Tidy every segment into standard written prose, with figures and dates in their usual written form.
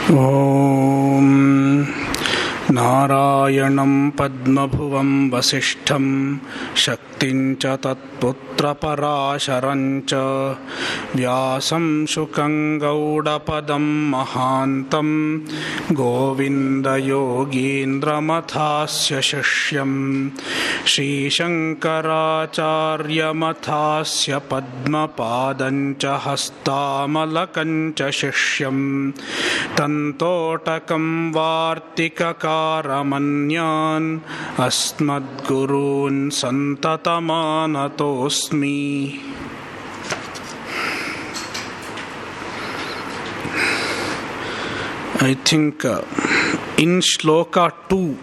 ॐ नारायणं पद्मभुवं वसिष्ठं शक्तिं च तत्पुत्रपराशरं च व्यासं शुकं गौडपदं महान्तं गोविन्दयोगीन्द्रमथास्य शिष्यं श्रीशङ्कराचार्यमथास्य पद्मपादं च हस्तामलकं च शिष्यं तन्तोटकं वार्तिककारमन्यान् अस्मद्गुरून् सन्ततमानतोऽस्मि। I think in Shloka 2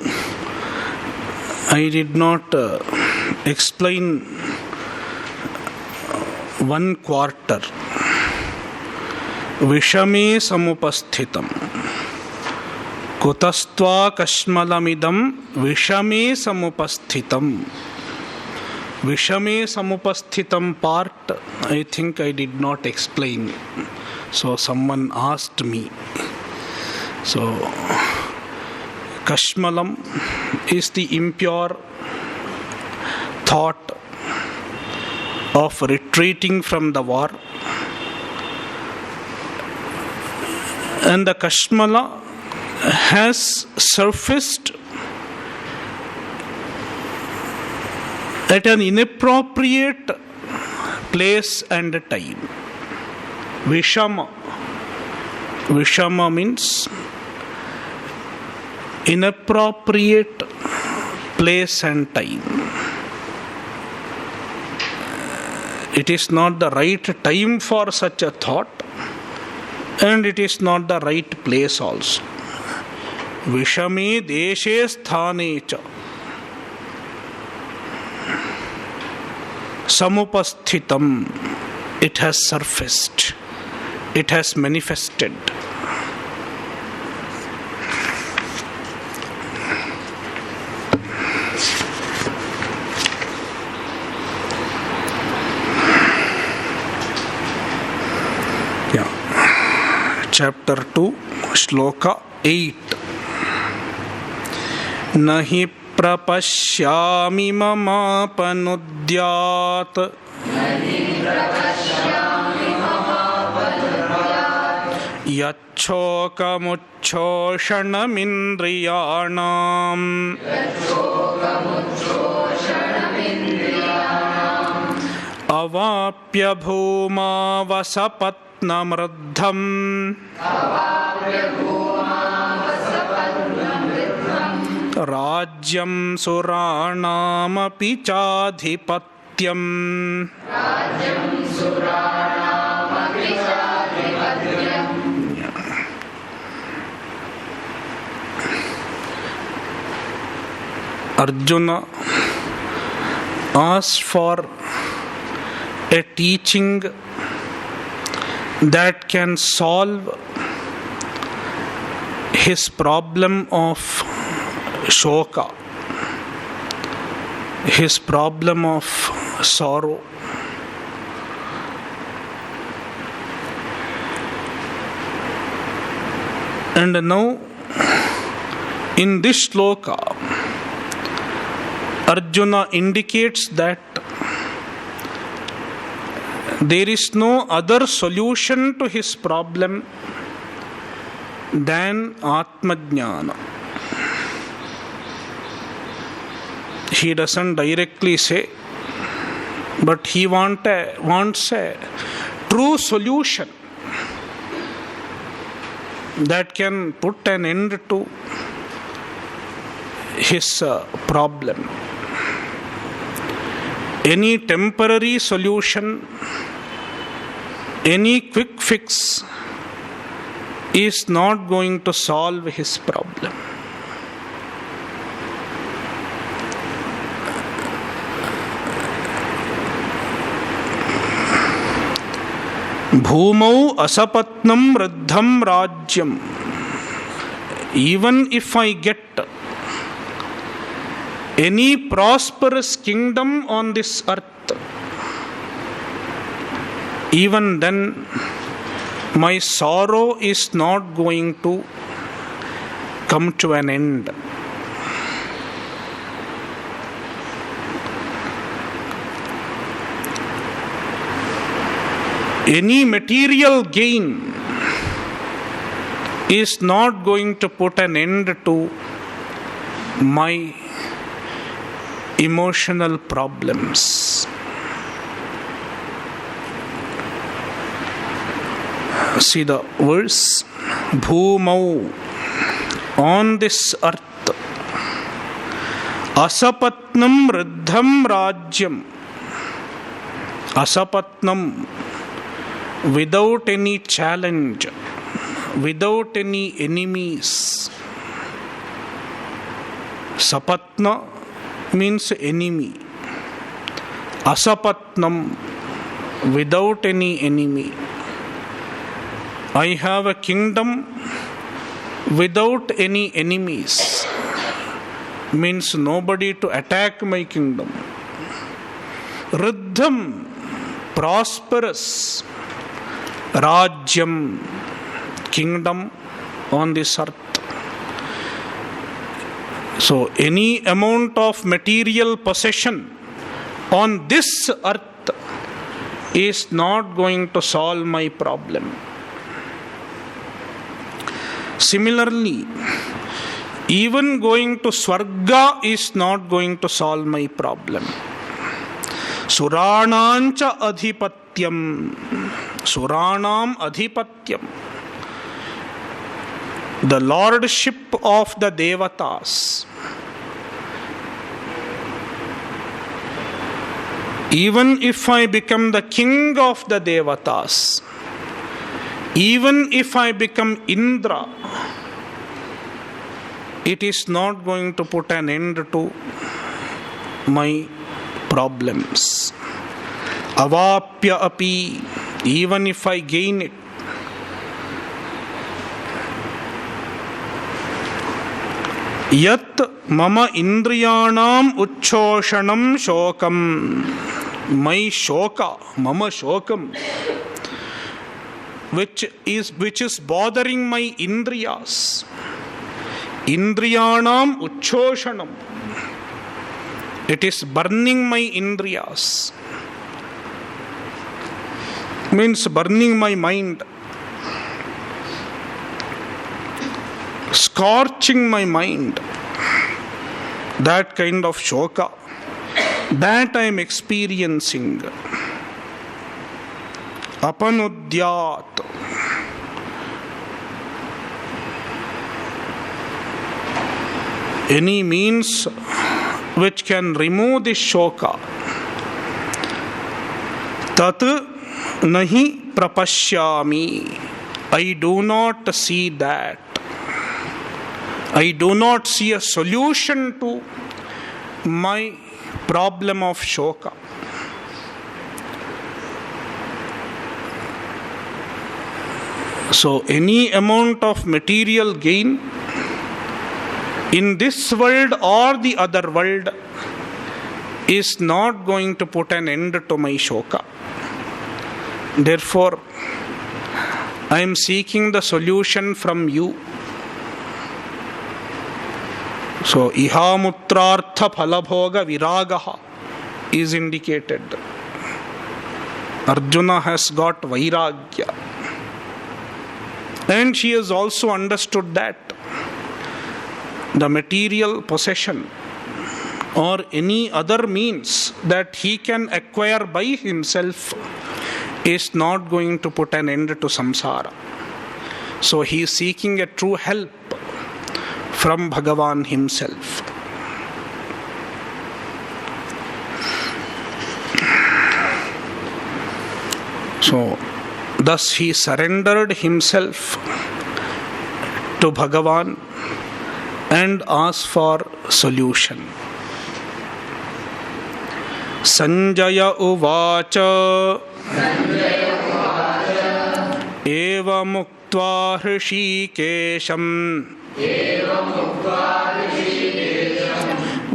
I did not explain 1/4. Vishame samupasthitam kutastva kashmalamidam vishame samupasthitam. Vishame samupasthitam part I think I did not explain. So someone asked me. So Kashmalam is the impure thought of retreating from the war, and the Kashmala has surfaced at an inappropriate place and time. Vishama means inappropriate place and time. It is not the right time for such a thought, and it is not the right place also. Vishame deshe sthane cha samupasthitam. It has surfaced. It has manifested. Chapter 2, Shloka 8. Nahi prapashyami mamapanudyat yacchokamuchchoshanamindriyanam avapya bhuma vasapat namruddham rajyam suranamapi chadhipatyam. Arjuna asked for a teaching that can solve his problem of shoka, his problem of sorrow. And now in this shloka Arjuna indicates that there is no other solution to his problem than Atmajnana. He doesn't directly say, but he wants a true solution that can put an end to his problem. Any temporary solution, any quick fix is not going to solve his problem. Bhumau asapatnam riddham rajyam. Even if I get any prosperous kingdom on this earth, even then my sorrow is not going to come to an end. Any material gain is not going to put an end to my emotional problems. See the verse, Bhumau, on this earth, Asapatnam Riddham Rajyam. Asapatnam, without any challenge, without any enemies. Sapatna means enemy. Asapatnam, without any enemy. I have a kingdom without any enemies. Means nobody to attack my kingdom. Riddham, prosperous. Rajyam, kingdom on this earth. So any amount of material possession on this earth is not going to solve my problem. Similarly, even going to Swarga is not going to solve my problem. Suranancha adhipatyam. Suranam adhipatyam. The lordship of the Devatas. Even if I become the king of the Devatas, even if I become Indra, it is not going to put an end to my problems. Avapya api, even if I gain it. Yat mama indriyanam uchchoshanam shokam. My shoka, mama shokam, which is bothering my indriyas. Indriyanam uchchoshanam. It is burning my indriyas. Means burning my mind. Scorching my mind. That kind of shoka. That I am experiencing. Apanudyat. Any means which can remove this shoka. Tat nahi prapashyami. I do not see that. I do not see a solution to my problem of shoka. So any amount of material gain in this world or the other world is not going to put an end to my shoka. Therefore, I am seeking the solution from you. So, ihamutrartha phalabhoga viragaha is indicated. Arjuna has got vairagya. And she has also understood that the material possession or any other means that he can acquire by himself is not going to put an end to samsara. So he is seeking a true help from Bhagavan himself. So thus he surrendered himself to Bhagavan and asked for solution. Sanjaya uvacha eva muktva hrishikesham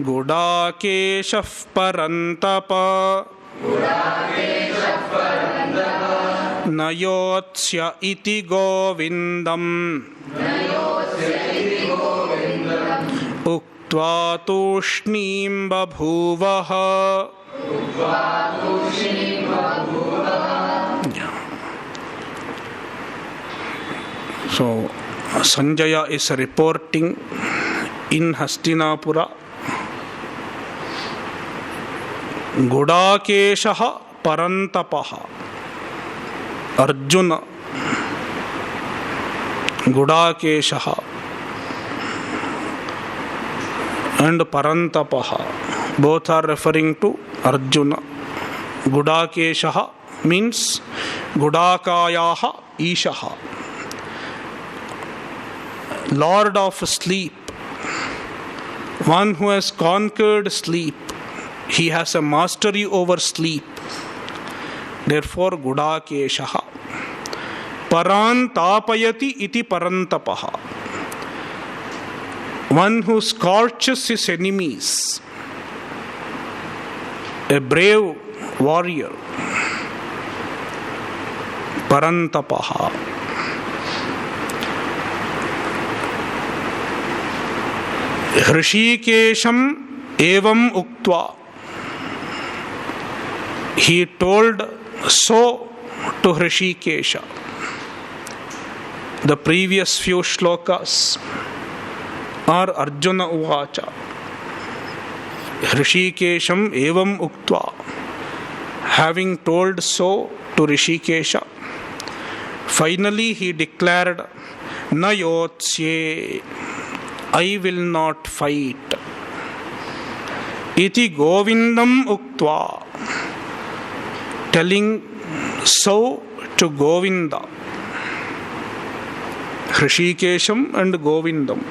Gudakeshaf parantapa नयोत्स्य इति गोविन्दम् उक्त्वा तूष्णीं बभूवः। So Sanjaya is reporting in Hastinapura. Gudakeshaha Parantapaha. Arjuna. Gudakeshaha and Parantapaha both are referring to Arjuna. Gudakeshaha means Gudakayaha Ishaha, Lord of sleep, one who has conquered sleep. He has a mastery over sleep. Therefore, Gudakeshaha. Parantapayati iti parantapaha. One who scorches his enemies. A brave warrior. Parantapaha. Hrishikesham evam uktva. He told so to Hrishikesha. The previous few shlokas are Arjuna Uvacha. Hrishikesham evam uktva. Having told so to Hrishikesha, finally he declared, Nayotsye, I will not fight. Iti Govindam uktva. Telling so to Govinda. Hrishikesham and Govindam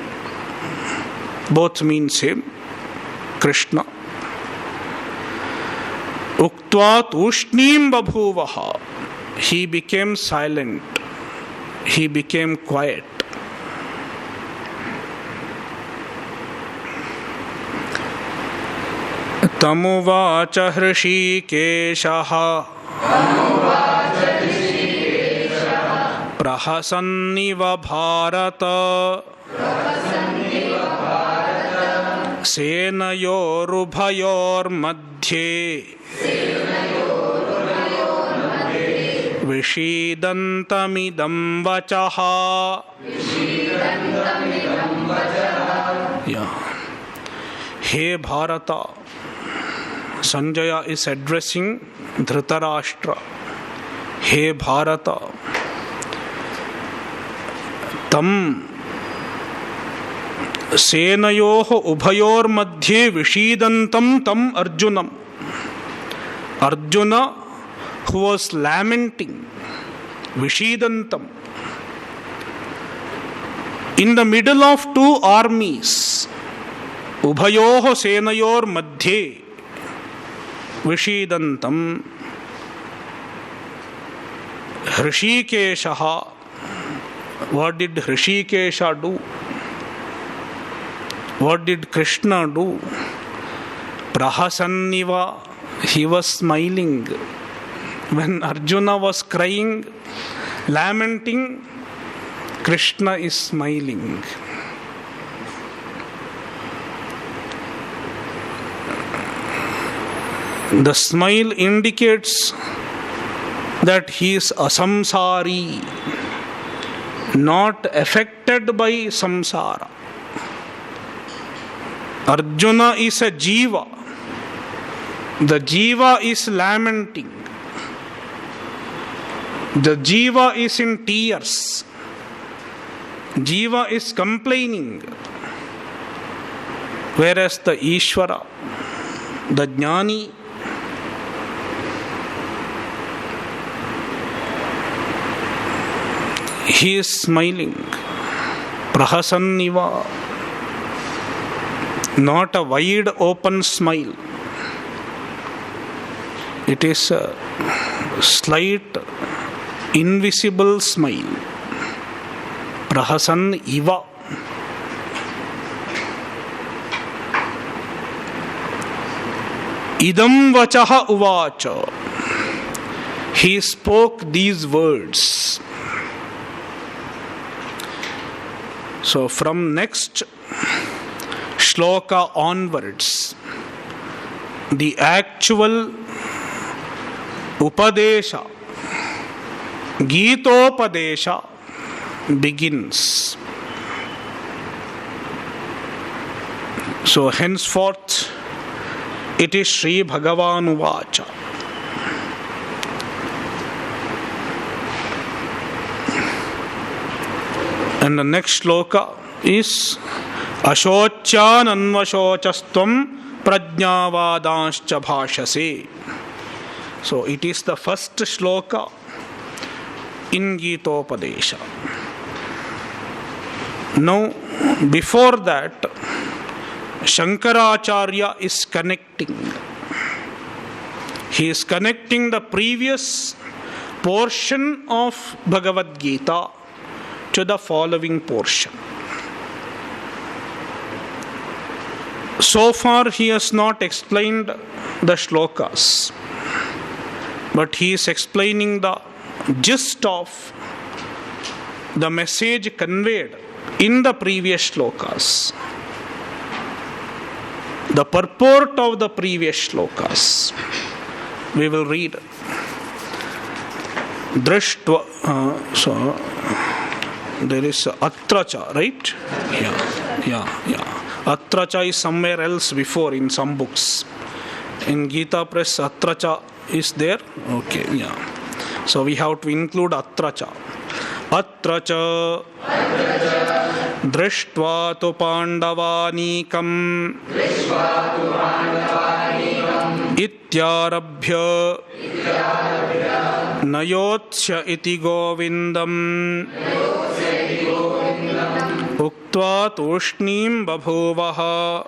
both mean same, Krishna. Uktva tushnim babhuvaha. He became silent. He became quiet. Tamuvacha Hrishikeshaha Prahasanniva Bharata Senayorubhayor madhye Vishidantamidam vachaha. Hey Bharata, Sanjaya is addressing Dhritarashtra. Hey Bharata, tam senayoho ubhayor madhye vishidantam tam Arjunam. Arjuna, who was lamenting, vishidantam, in the middle of two armies, ubhayoho senayor madhye vishidantam. Hrishikeshaha. What did Hrishikesha do? What did Krishna do? Prahasanniva. He was smiling. When Arjuna was crying, lamenting, Krishna is smiling. The smile indicates that he is asamsari, not affected by samsara. Arjuna is a jiva. The jiva is lamenting. The jiva is in tears. Jiva is complaining. Whereas the Ishvara, the Jnani, he is smiling. Prahasanniva. Not a wide open smile. It is a slight, invisible smile. Prahasan iva. Idam vachaha uvacha. he spoke these words. So from next shloka onwards, the actual Upadesha, Gitopadesha begins. So henceforth it is Sri Bhagavan Uvacha. And the next shloka is Ashocyan anvashocastvam prajnavadanscha bhashase. So it is the first shloka in Gitopadesha. Now, before that, Shankaracharya is connecting. He is connecting the previous portion of Bhagavad Gita to the following portion. So far, he has not explained the shlokas, but he is explaining the gist of the message conveyed in the previous shlokas, the purport of the previous shlokas. We will read. Drishtva. So there is Atracha, right? Yeah. Atracha is somewhere else before in some books. In Gita Press, Atracha is there. Okay, yeah. So we have to include Atracha. Atracha Drishtva tu Pandavanikam Ityarabhya Nayotsya iti Govindam Uktva tushnim babhuvaha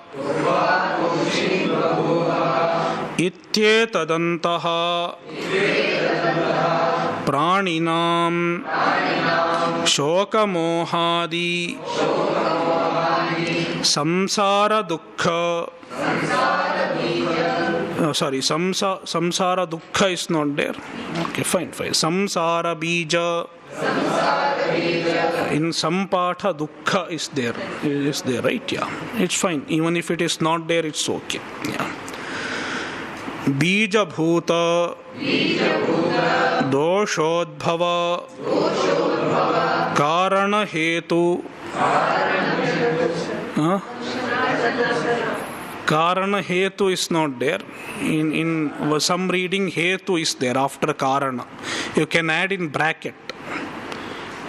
Ityetadantaha Praninam Shokamohadi Samsara Dukkha. Samsara Dukkha is not there. Okay, fine. Samsara Bija. In Sampatha Dukkha is there. Is there, right? Yeah. It's fine. Even if it is not there, it's okay. Yeah. Bija Bhuta Doshodbhava Karana Hetu. Karana Hetu is not there. In some reading, Hetu is there after Karana. You can add in bracket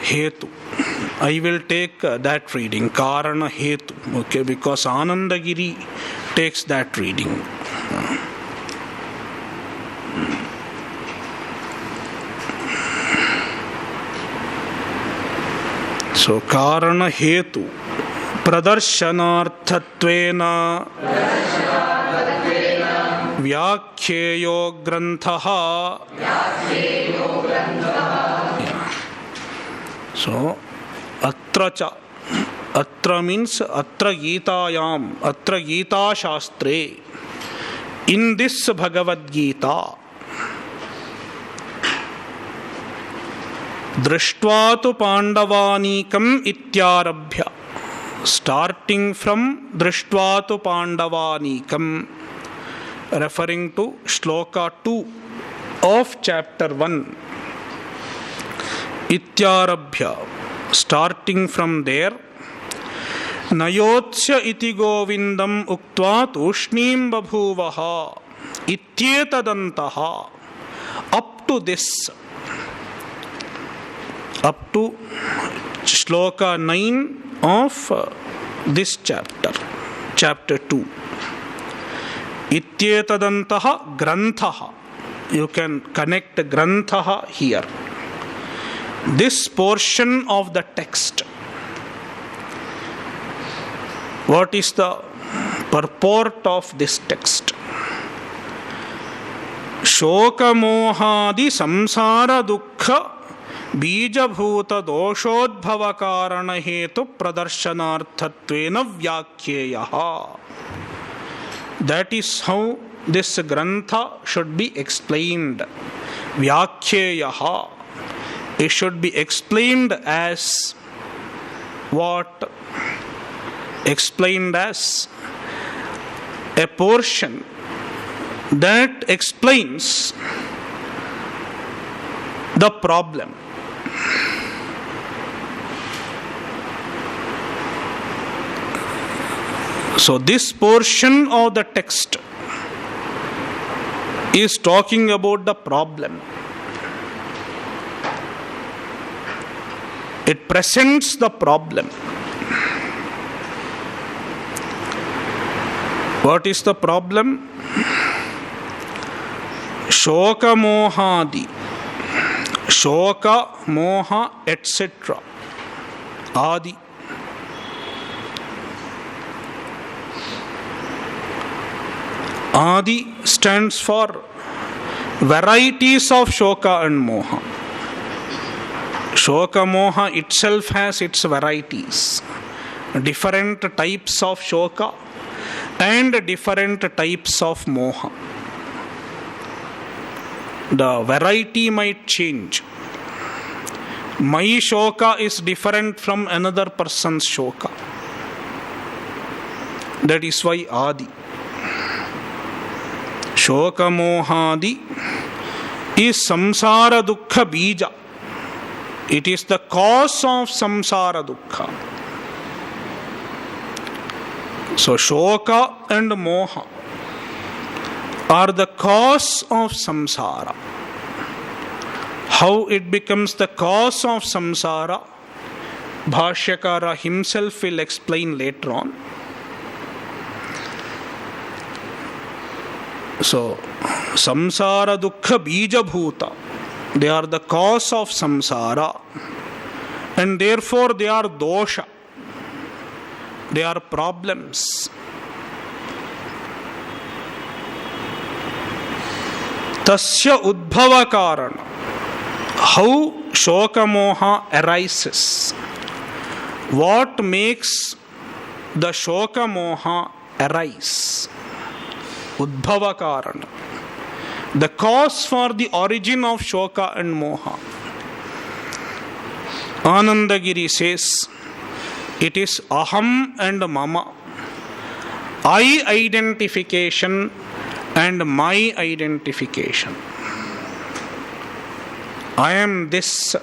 Hetu. I will take that reading, Karana Hetu, okay, because Anandagiri takes that reading. So Karana Hetu Pradarshanaarthatvena Vyakheyo Granthaha. So Atracha. Atra means Atra Gitayam, Atra Gita Shastre. In this Bhagavad Gita, Drishtva tu Pandavanikam ityarabhya. Starting from Drishtva tu Pandavanikam, referring to Shloka 2 of chapter 1. Ityarabhya. Starting from there, Nayotsya iti Govindam uktva tushnim babhuvaha ityetadantaha. Up to this, up to Shloka 9 of this chapter, chapter 2. Ityetadantaha granthaha. You can connect granthaha here. This portion of the text. What is the purport of this text? Shokamohadi samsara dukkha Bijabhuta doshodbhava karana hetu pradarshanaarthatvena vyakyeyaha. That is how this grantha should be explained. Vyakheyaha. It should be explained as what? Explained as a portion that explains the problem. So this portion of the text is talking about the problem. It presents the problem. What is the problem? Shoka mohadi. Shoka, moha, etc. Adi. Adi stands for varieties of shoka and moha. Shoka moha itself has its varieties. Different types of shoka and different types of moha. The variety might change. My shoka is different from another person's shoka. That is why Adi. Shoka mohadi is samsara dukkha bija. It is the cause of samsara dukkha. So shoka and moha are the cause of samsara. How it becomes the cause of samsara, Bhashyakara himself will explain later on. So, samsara dukkha bija bhuta. They are the cause of samsara, and therefore they are dosha. They are problems. Tasya udbhava karana. How shoka moha arises. What makes the shoka moha arise? Udbhava karana. The cause for the origin of shoka and moha. Anandagiri says, it is aham and mama. I identification and my identification. I am this.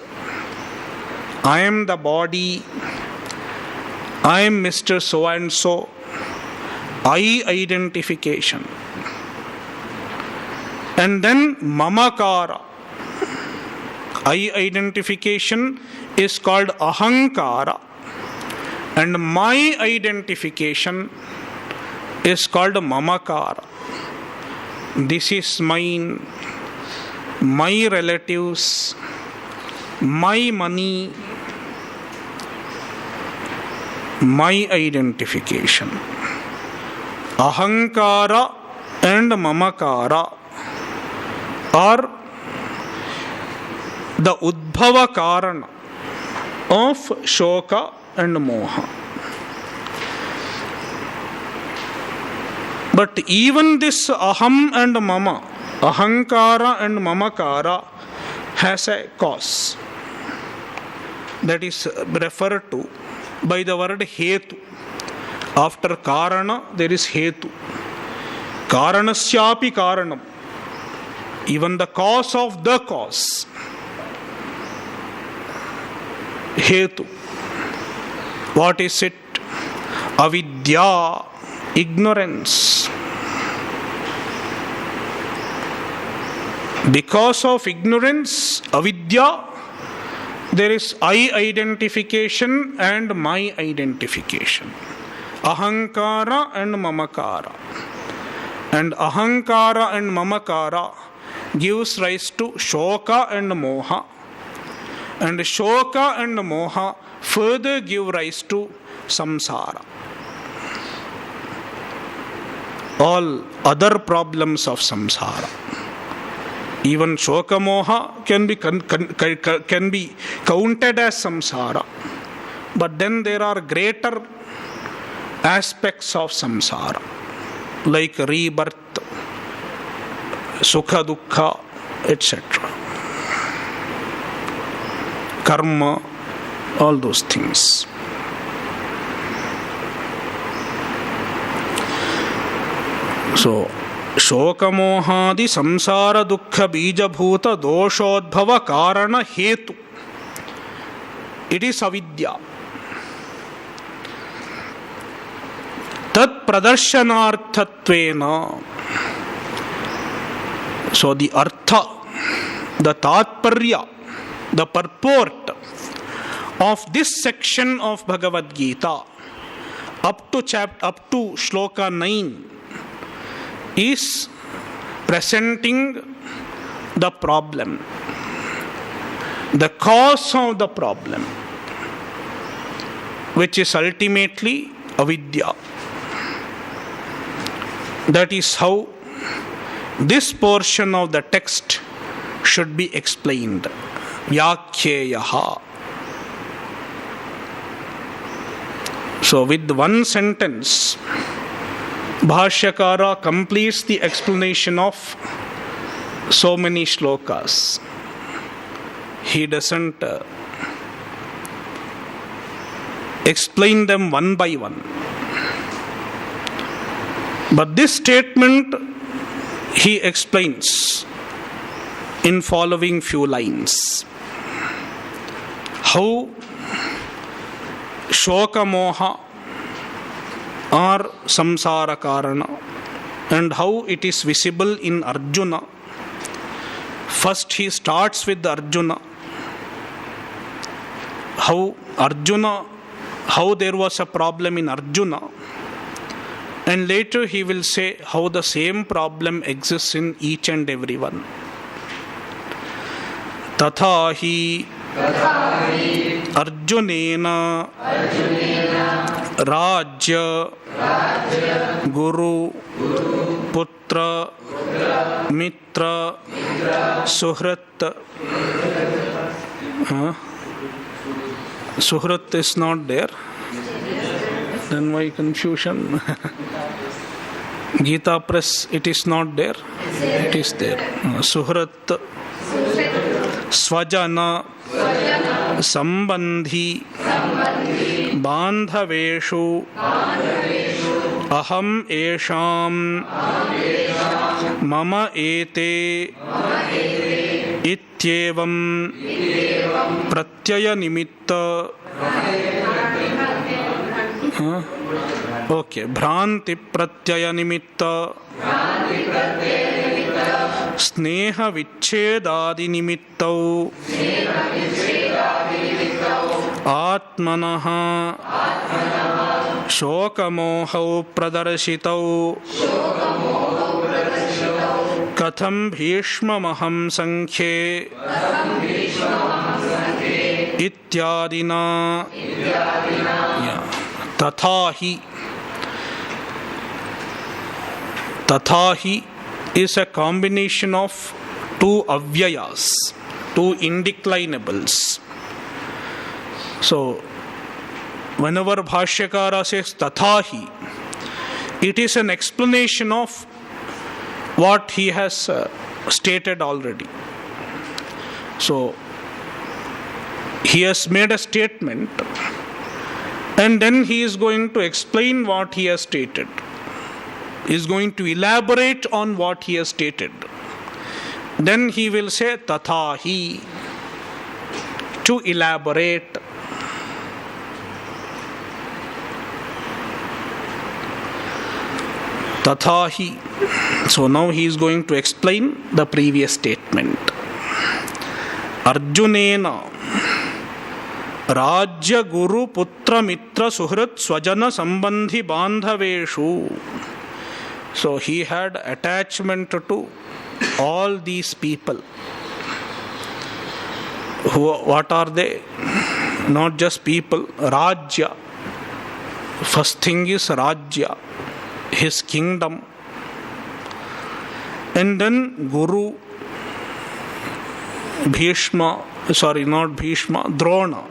I am the body. I am Mr. So and so. I identification. And then mamakara. I identification is called ahankara. And my identification is called mamakara. This is mine, my relatives, my money, my identification. Ahankara and mamakara are the udbhava karana of shoka and moha. But even this aham and mama, ahankara and mamakara, has a cause that is referred to by the word hetu. After karana there is hetu. Karanasyapi karanam. Even the cause of the cause. Hetu. What is it? Avidya, ignorance. Because of ignorance, avidya, there is I identification and my identification. Ahankara and mamakara. And ahankara and mamakara gives rise to shoka and moha. And shoka and moha further give rise to samsara. All other problems of samsara. Even shoka moha can be counted as samsara. But then there are greater aspects of samsara, like rebirth, sukha dukkha, etc. karma, all those things. So, shokamohadi samsara dukkha bijabhuta doshodbhava karana hetu. It is avidya. Tat pradarshanarthatvena. So the artha, the tatparya, the purport of this section of Bhagavad Gita up to shloka 9 is presenting the problem, the cause of the problem, which is ultimately avidya. That is how this portion of the text should be explained. Vyakheyaha. So with one sentence, Bhashyakara completes the explanation of so many shlokas. He doesn't explain them one by one. But this statement he explains in following few lines. How shoka moha are samsara karana and how it is visible in Arjuna. First he starts with Arjuna. How there was a problem in Arjuna, and later he will say how the same problem exists in each and every one. Tathahi Arjunena Rajya Guru Putra Mitra Suhrat. Suhrat is not there. Then why confusion? Gita Press, it is not there. It is there. Suhrat Swajana Sambandhi Bandhaveshu Aham Esham Mama Ete Ityevam Pratyaya Nimitta. Okay, Bhranti Pratyaya Nimitta Sneha Vichedadi Nimittau Atmanaha Shokamohau Pradarshitau Katham Bhishma Maham Sankhye Ityadina. Tathahi is a combination of two avyayas, two indeclinables. So, whenever Bhashyakara says Tathahi, it is an explanation of what he has stated already. So, he has made a statement and then he is going to explain what he has stated. He is going to elaborate on what he has stated. Then he will say Tathahi, to elaborate. Tathahi. So now he is going to explain the previous statement. Arjunena Rajya Guru Putra Mitra Suhrat Swajana Sambandhi Bandhaveshu. So he had attachment to all these people. What are they? Not just people. Rajya. First thing is Rajya, his kingdom. And then Guru, Bhishma, Drona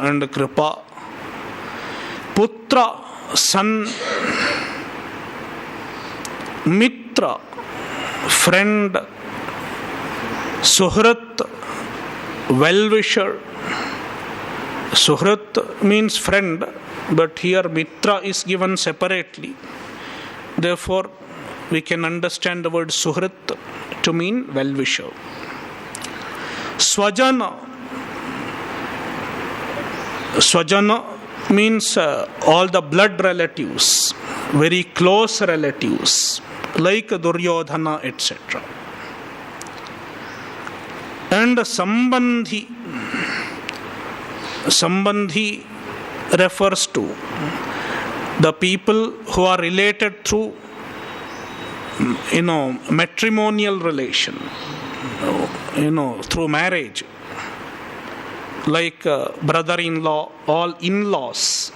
and Kripa. Putra, son. Mitra, friend. Suhrat, well-wisher. Suhrit means friend, but here mitra is given separately. Therefore, we can understand the word suhrit to mean well-wisher. Swajana. Swajana means all the blood relatives, very close relatives, like Duryodhana, etc. And Sambandhi. Sambandhi refers to the people who are related through, matrimonial relation, through marriage, like brother-in-law, all in-laws.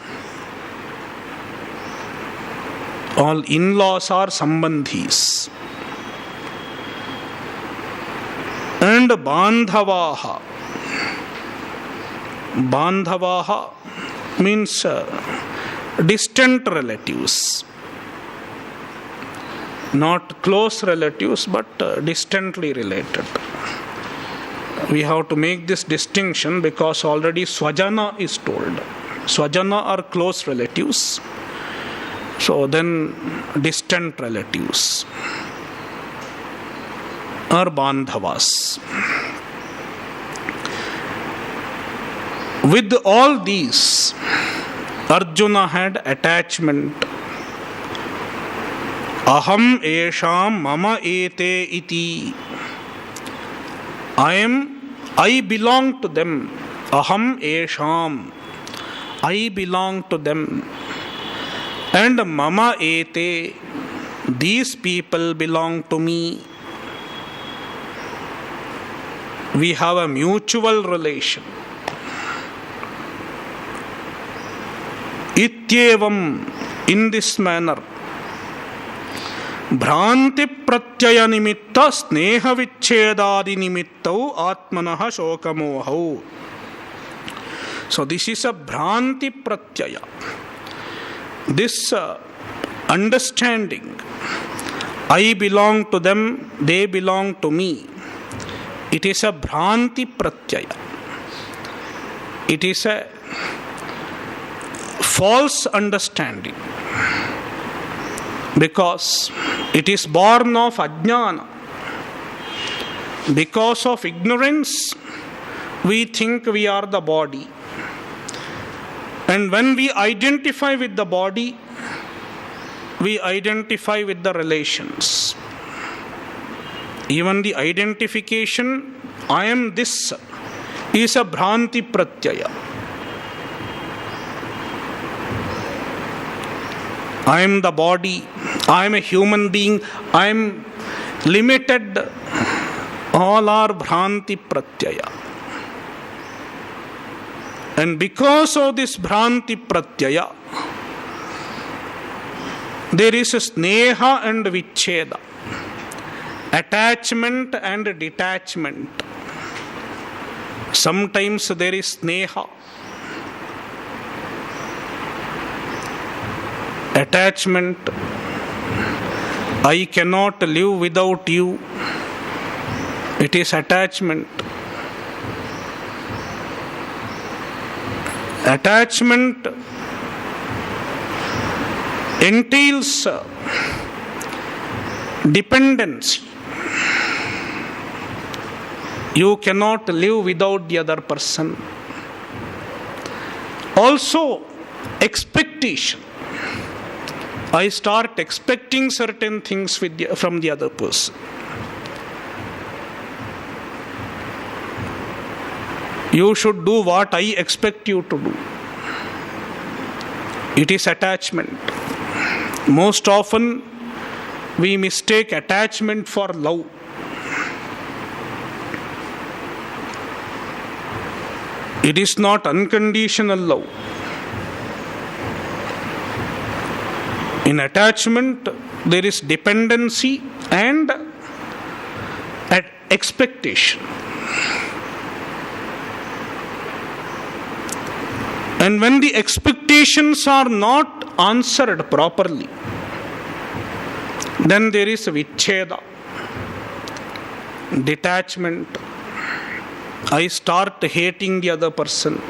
All in-laws are Sambandhis. And Bandhavaha. Bandhavaha means distant relatives. Not close relatives, but distantly related. We have to make this distinction because already Swajana is told. Swajana are close relatives. So then distant relatives are Bandhavas. With all these, Arjuna had attachment. Aham esham mama ete iti. I belong to them. Aham esham. I belong to them. And mama ete. These people belong to me. We have a mutual relation. Ityevam, in this manner, Bhranti pratyaya nimitta sneha vichedadi nimittau atmanaha shokamohau. So this is a Bhranti pratyaya. This understanding, I belong to them, they belong to me. It is a Bhranti pratyaya. It is a false understanding, because it is born of ajnana. Because of ignorance, we think we are the body. And when we identify with the body, we identify with the relations. Even the identification, I am this, is a Bhranti pratyaya. I am the body, I am a human being, I am limited. All are Bhranti pratyaya. And because of this Bhranti pratyaya, there is a sneha and vicheda, attachment and detachment. Sometimes there is sneha, attachment. I cannot live without you. It is attachment. Attachment entails dependency. You cannot live without the other person. Also, expectation. I start expecting certain things from the other person. You should do what I expect you to do. It is attachment. Most often, we mistake attachment for love. It is not unconditional love. In attachment, there is dependency and expectation. And when the expectations are not answered properly, then there is vicheda, detachment. I start hating the other person.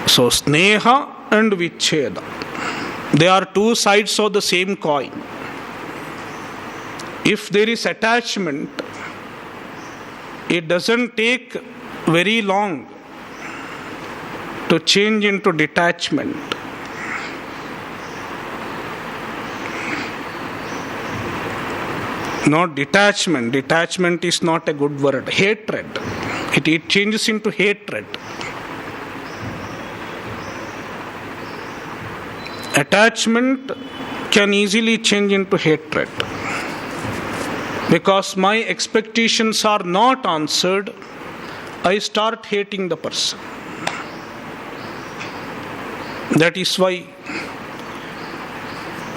So sneha and vicheda, they are two sides of the same coin. If there is attachment, it doesn't take very long to change into detachment. Not detachment. Detachment is not a good word. Hatred. It changes into hatred. Attachment can easily change into hatred. Because my expectations are not answered, I start hating the person. That is why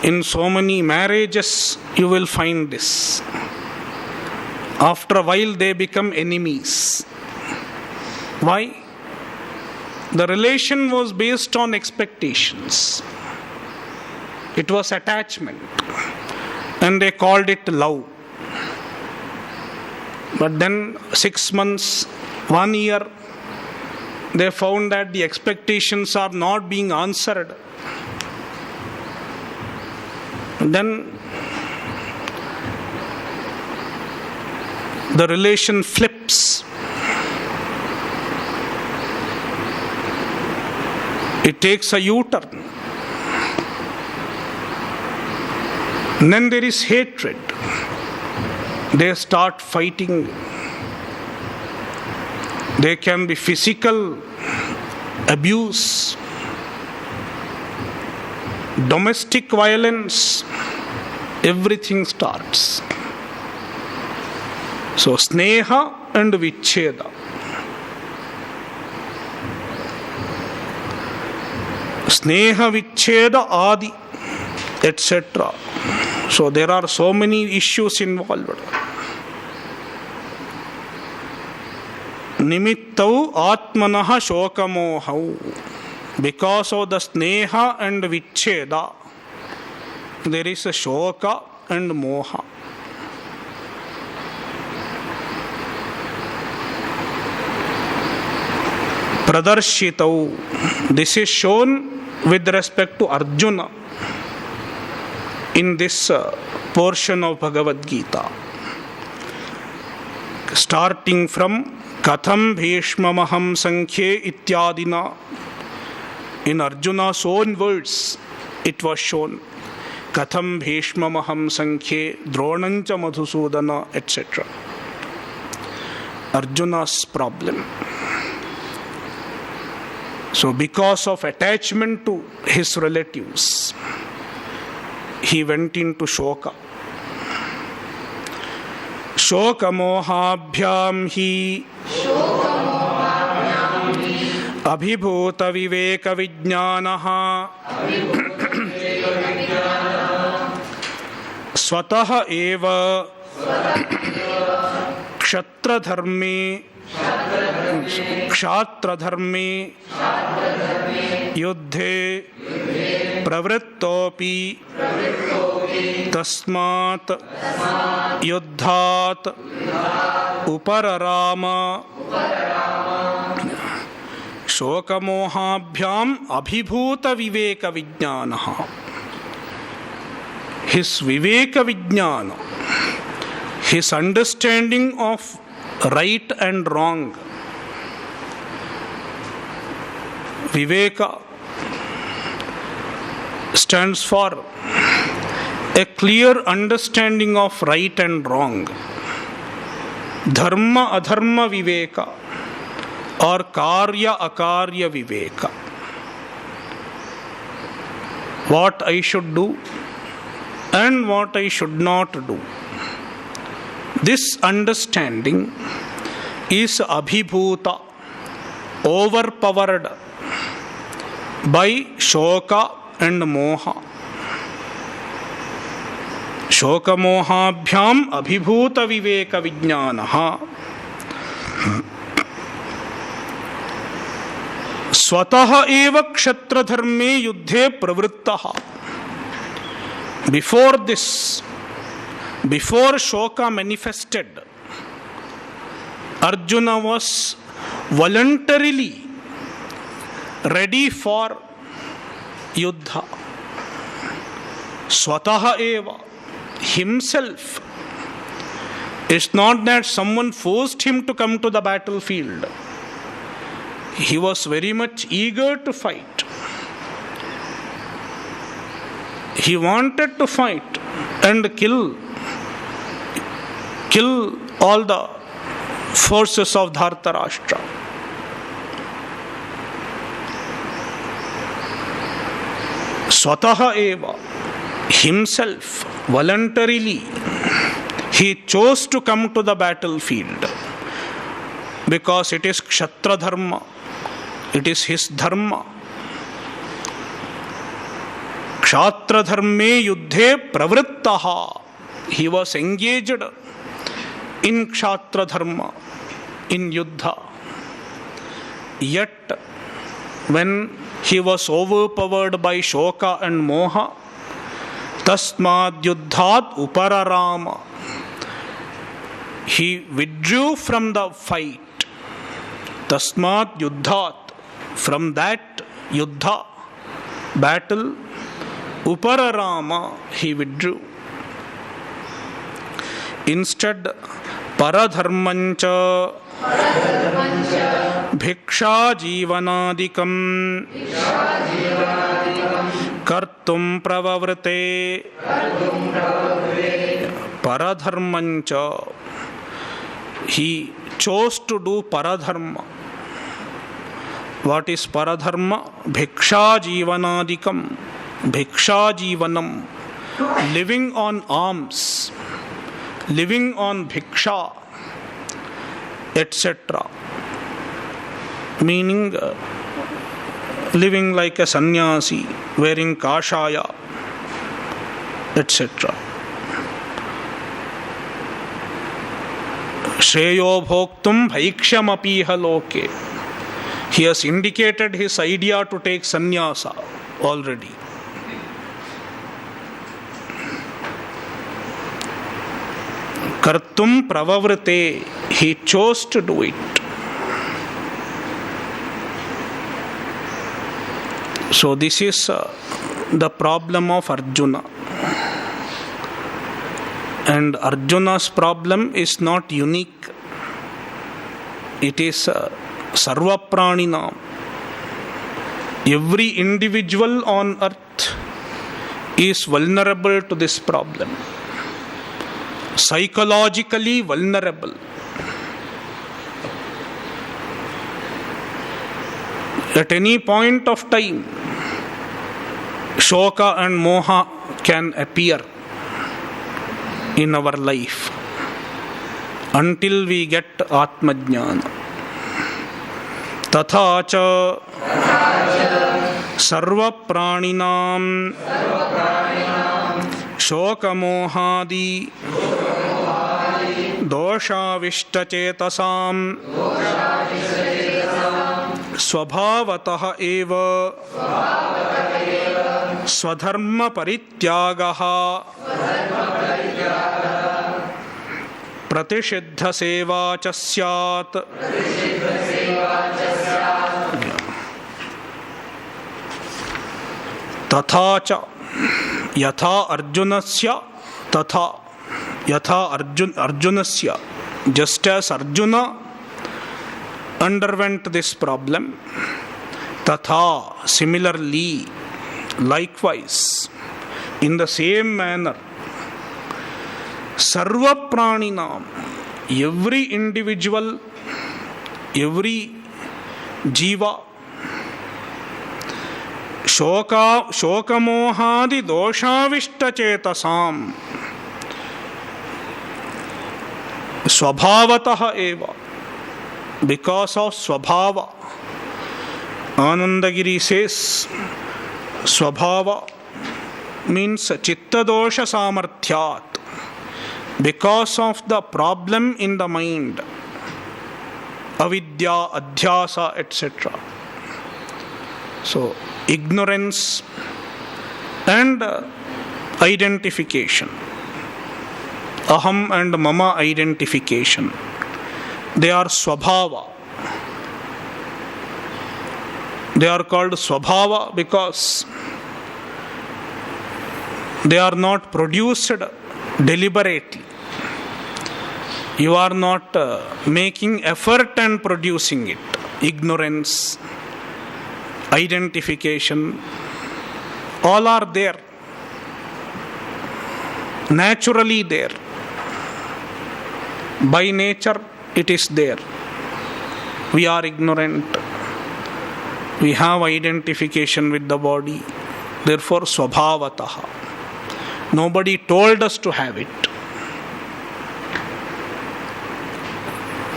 in so many marriages you will find this. After a while they become enemies. Why? The relation was based on expectations. It was attachment. And they called it love. But then 6 months, 1 year, they found that the expectations are not being answered. Then the relation flips. It takes a U-turn. And then there is hatred. They start fighting. There can be physical abuse, domestic violence, everything starts. So sneha and vicheda. Sneha vicheda adi, etc. So there are so many issues involved. Nimittau atmanaha shokamohau. Because of the sneha and vicheda, there is a shoka and moha. Pradarshitau. This is shown with respect to Arjuna in this portion of Bhagavad Gita. Starting from Katham Bhishmamaham Sankhye Ityadina. In Arjuna's own words, it was shown. Katham Bhishmamaham Sankhye Dronancha Madhusudana, etc. Arjuna's problem. So because of attachment to his relatives, he went into shoka. Shoka mohabhyam hi abhibhuta viveka vijnanaha swatah eva kshatradharme kshatradharme yuddhe pravrittopi tasmat yuddhat upararama. Shokamohabhyam abhibhuta viveka vijnanaha. His viveka vijnana, his understanding of right and wrong. Viveka stands for a clear understanding of right and wrong. Dharma adharma viveka or karya akarya viveka. What I should do and what I should not do. This understanding is abhibhuta, overpowered by shoka and moha. Shoka mohabhyam abhibhuta viveka vijnanaha. Swatah eva kshatradharme yuddhe pravrittaha. Before this, Before Shoka manifested, Arjuna was voluntarily ready for Yuddha. Swataha eva, himself. It's not that someone forced him to come to the battlefield. He was very much eager to fight. He wanted to fight and kill all the forces of Dhartarashtra. Swataha eva, himself, voluntarily, he chose to come to the battlefield because it is Kshatriya dharma, it is his dharma. Kshatriya dharme yuddhe pravrittaha. He was engaged in Kshatriya dharma, in Yuddha. Yet, when he was overpowered by Shoka and Moha, Tasmad Yuddhat Upararama, he withdrew from the fight. Tasmad Yuddhat, from that Yuddha, battle, Upararama, he withdrew. Instead, Paradharmancha Bhiksha Jivanadikam Kartum Pravavrate. Paradharmancha, he chose to do paradharma. What is paradharma? Bhiksha Jivanadikam. Bhiksha Jivanam, living on alms, living on bhiksha, etc. Meaning living like a sannyasi, wearing kashaya, etc. Shreyo bhoktum bhaikshyamapiha loke. He has indicated his idea to take sannyasa already. Kartum pravavrate, he chose to do it. So this is the problem of Arjuna. And Arjuna's problem is not unique. It is sarva pranina. Every individual on earth is vulnerable to this problem. Psychologically vulnerable. At any point of time, Shoka and Moha can appear in our life until we get Atmajnana. Tatha cha sarva praninam shoka mohadi doshavishtachetasam svabhavatah eva swadharma parityagaha pratisiddha seva cha syat. Tatha cha yatha arjunasya tatha yatha arjunasya, just as Arjuna underwent this problem, tatha, similarly, likewise, in the same manner, sarva praninam, every individual, every jiva, shokamohadi doshavishtachetasam swabhavatah eva, because of swabhava. Anandagiri says swabhava means chitta dosha samarthyat, because of the problem in the mind, avidya, adhyasa, etc. So ignorance and identification. aham and mama identification. They are swabhava. They are called swabhava because they are not produced deliberately. You are not making effort and producing it. Ignorance, identification, all are there. Naturally there. By nature it is there. We are ignorant. We have identification with the body. Therefore, swabhavataha. Nobody told us to have it.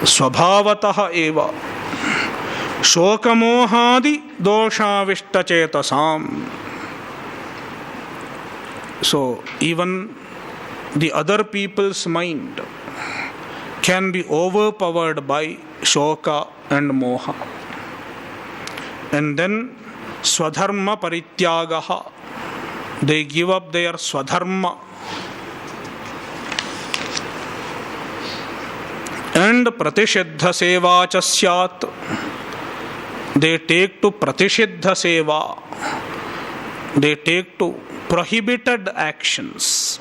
Swabhavataha eva. Shokamohadi doshavishtachetasam. So, even the other people's mind can be overpowered by shoka and moha. And then swadharma parityagaha. They give up their swadharma and pratishiddha seva cha syat. They take to pratishiddha seva. They take to prohibited actions.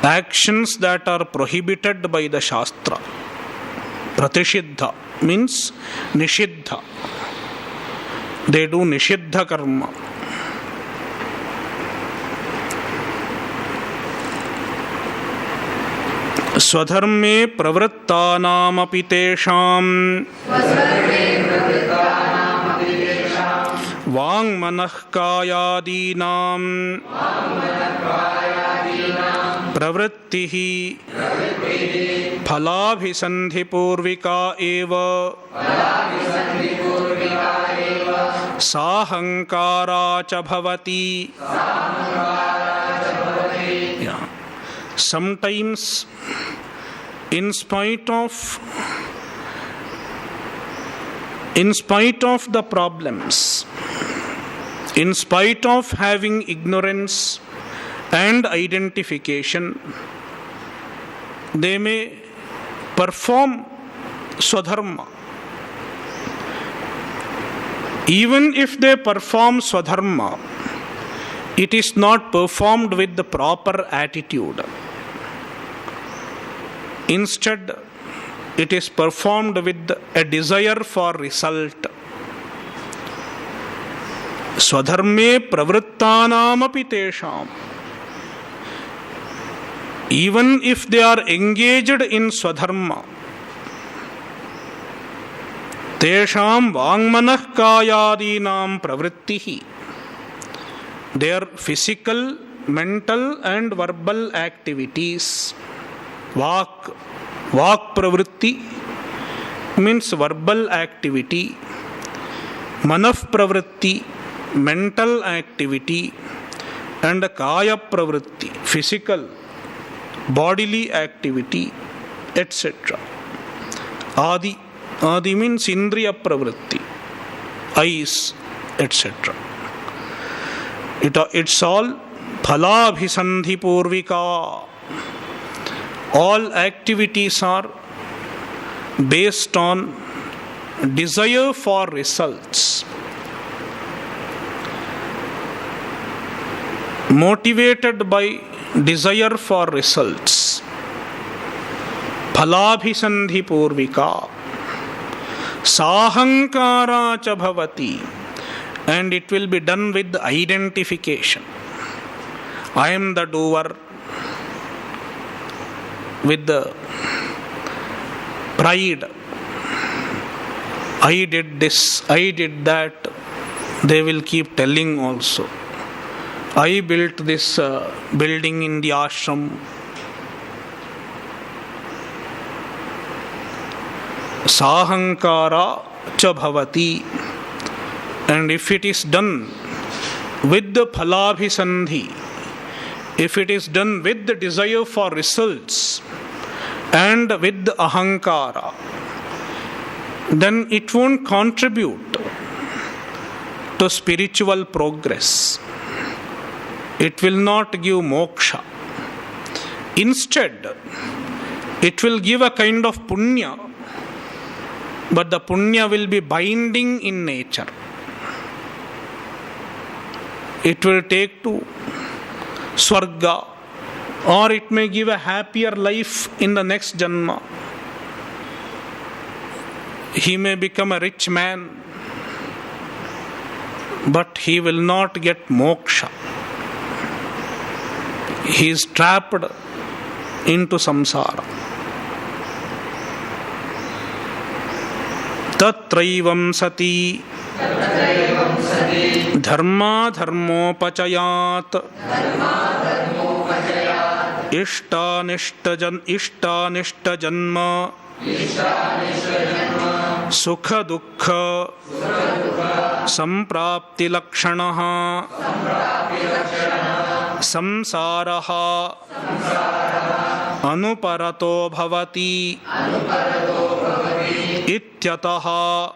Actions that are prohibited by the Shastra. Pratishiddha means nishiddha. They do nishiddha karma. Swadharme pravrittanamapi tesham Vang manah kayadinam pravrittihi phalabhisandhi purvika eva sahankara cha bhavati. Yeah. Sometimes, in spite of the problems, in spite of having ignorance and identification, they may perform swadharma. Even if they perform swadharma, it is not performed with the proper attitude. Instead, it is performed with a desire for result. Swadharme pravrittanamapi tesham. Even if they are engaged in swadharma, tesham vangmanah kayadinam pravrittihi. Their physical, mental and verbal activities. Vak pravritti means verbal activity. Manaf pravritti, mental activity. And kaya pravritti, physical, bodily activity, etc. Adi means indriya pravritti, eyes, etc. It's all phalabhisandhi purvika. All activities are based on desire for results. Motivated by desire for results. Phalabhisandhi purvika. Sahankara cha bhavati. And it will be done with identification. I am the doer. With the pride. I did this, I did that. They will keep telling also. I built this building in the ashram. Sahankara cha bhavati. And if it is done with the phalabhisandhi, if it is done with the desire for results and with the ahankara, then it won't contribute to spiritual progress. It will not give moksha. Instead, it will give a kind of punya, but the punya will be binding in nature. It will take to Swarga, or it may give a happier life in the next Janma. He may become a rich man, but he will not get moksha. He is trapped into samsara. Tatraivam sati dharma dharmopachayat ishtanishta janma sukha dukkha samprapti lakshanaha samsaraha anuparato bhavati ityataha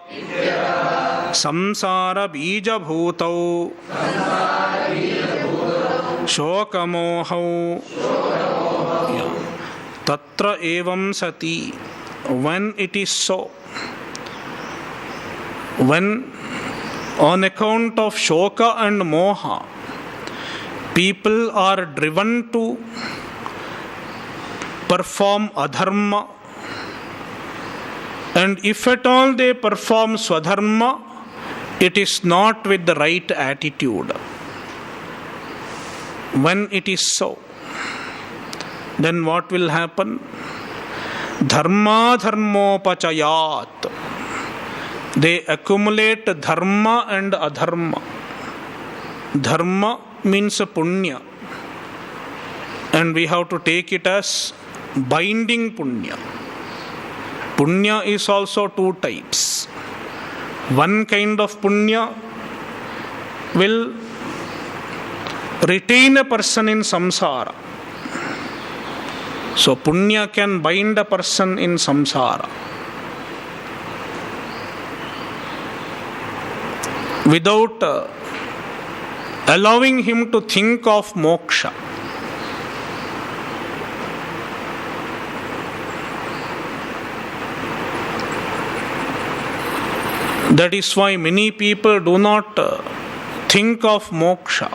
samsara bija bhutau shokamohau tatra evam sati. When it is so, when on account of shoka and moha people are driven to perform adharma, and if at all they perform swadharma, it is not with the right attitude. When it is so, then what will happen? Dharma dharmopachayat. They accumulate dharma and adharma. Dharma means punya, and we have to take it as binding punya. Punya is also two types. One kind of punya will retain a person in samsara. So punya can bind a person in samsara without allowing him to think of moksha. That is why many people do not think of moksha,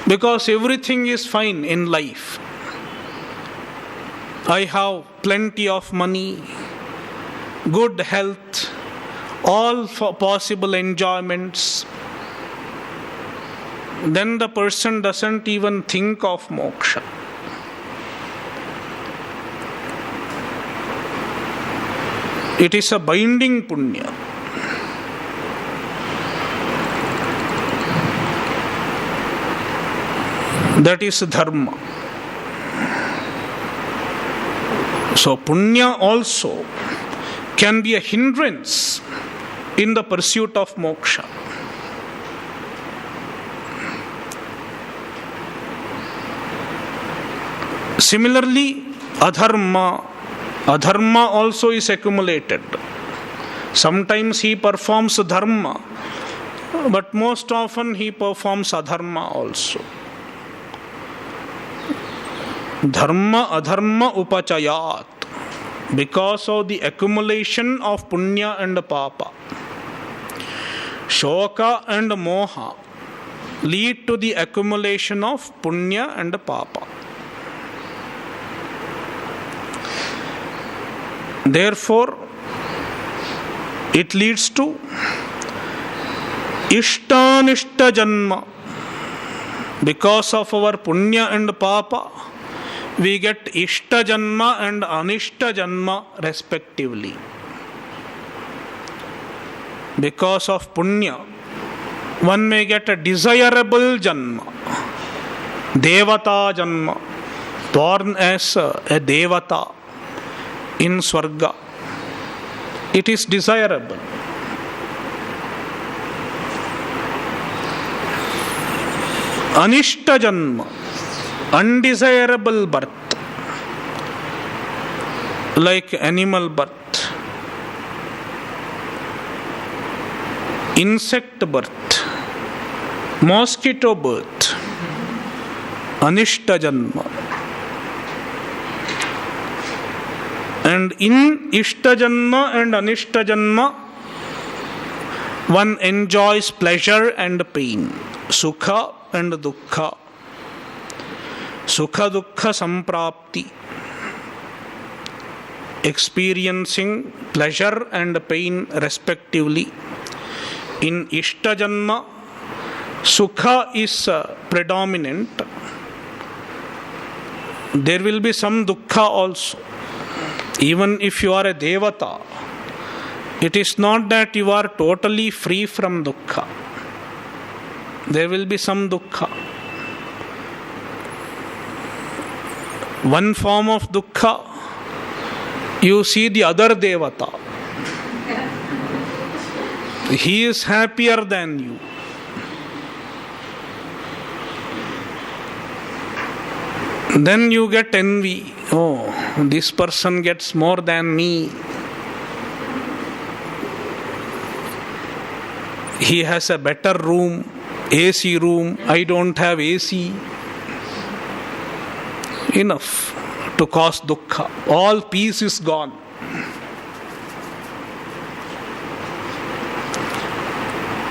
because everything is fine in life. I have plenty of money, good health, all possible enjoyments. Then the person doesn't even think of moksha. It is a binding punya. That is dharma. So punya also can be a hindrance in the pursuit of moksha. Similarly, adharma also is accumulated. Sometimes he performs dharma, but most often he performs adharma also. Dharma adharma upachayat, because of the accumulation of punya and papa. Shoka and moha lead to the accumulation of punya and papa. Therefore, it leads to ishtanishta janma. Because of our punya and papa, we get ishta janma and anishta janma respectively. Because of punya, one may get a desirable janma, devata janma, born as a devata in Swarga. It is desirable. Anishta janma, undesirable birth, like animal birth, insect birth, mosquito birth, anishta janma. And in Ishtajanma and Anishtajanma, one enjoys pleasure and pain, Sukha and Dukkha. Sukha Dukkha Samprapti, experiencing pleasure and pain respectively. In Ishtajanma, Sukha is predominant. There will be some Dukkha also. Even if you are a Devata, it is not that you are totally free from Dukkha. There will be some Dukkha. One form of Dukkha, you see the other Devata. He is happier than you. Then you get envy. Oh, this person gets more than me. He has a better room, AC room. I don't have AC. Enough to cause dukkha. All peace is gone.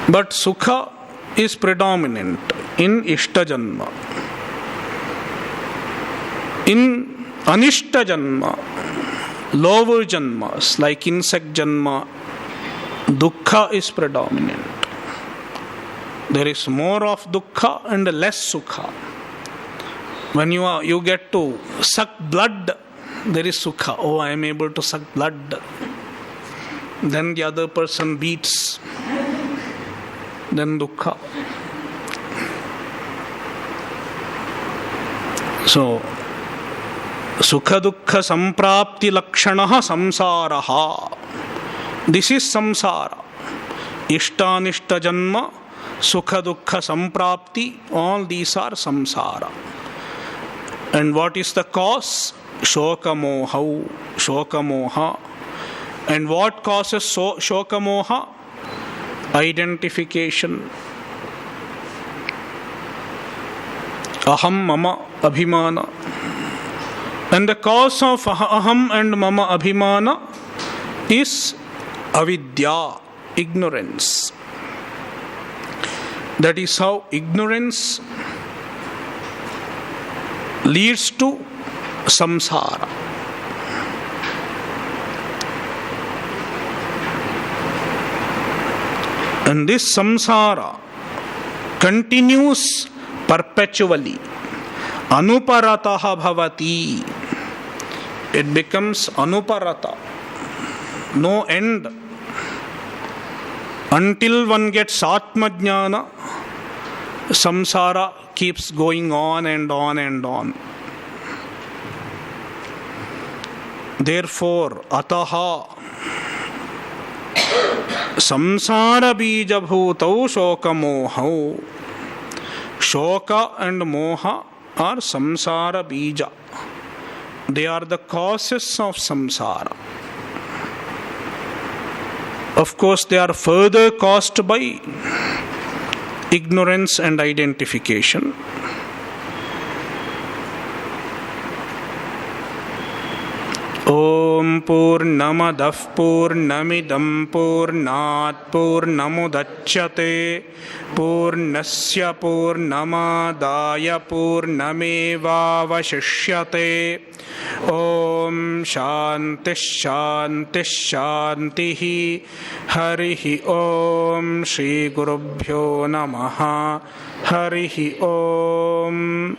But sukha is predominant in Ishtajanma. In Anishta Janma, lower Janmas like insect Janma, Dukkha is predominant. There is more of Dukkha and less Sukha. When you get to suck blood, there is Sukha. Oh, I am able to suck blood. Then the other person beats. Then Dukkha. So, Sukha Dukkha Samprapti Lakshanaha Samsaraha. This is samsara. Ishtanishta Janma, Sukha Dukkha Samprapti, all these are samsara. And what is the cause? Shoka Moha. And what causes Shoka Moha? Identification. Aham Mama Abhimana. And the cause of aham and mama abhimana is avidya, ignorance. That is how ignorance leads to samsara. And this samsara continues perpetually. Anuparataha bhavati. It becomes anuparata, no end. Until one gets Atmajnana, samsara keeps going on and on and on. Therefore, ataha samsara bija bhutau shoka mohau. Shoka and moha are samsara bija. They are the causes of samsara. Of course, they are further caused by ignorance and identification. Om Purnamadah Purnamidam Purnat Purnamudachyate Purnasya Purnamadaya Purnameva Vashishyate. Om Shanti Shanti Shanti Harihi Om Shri Gurubhyo Namaha Harihi Om.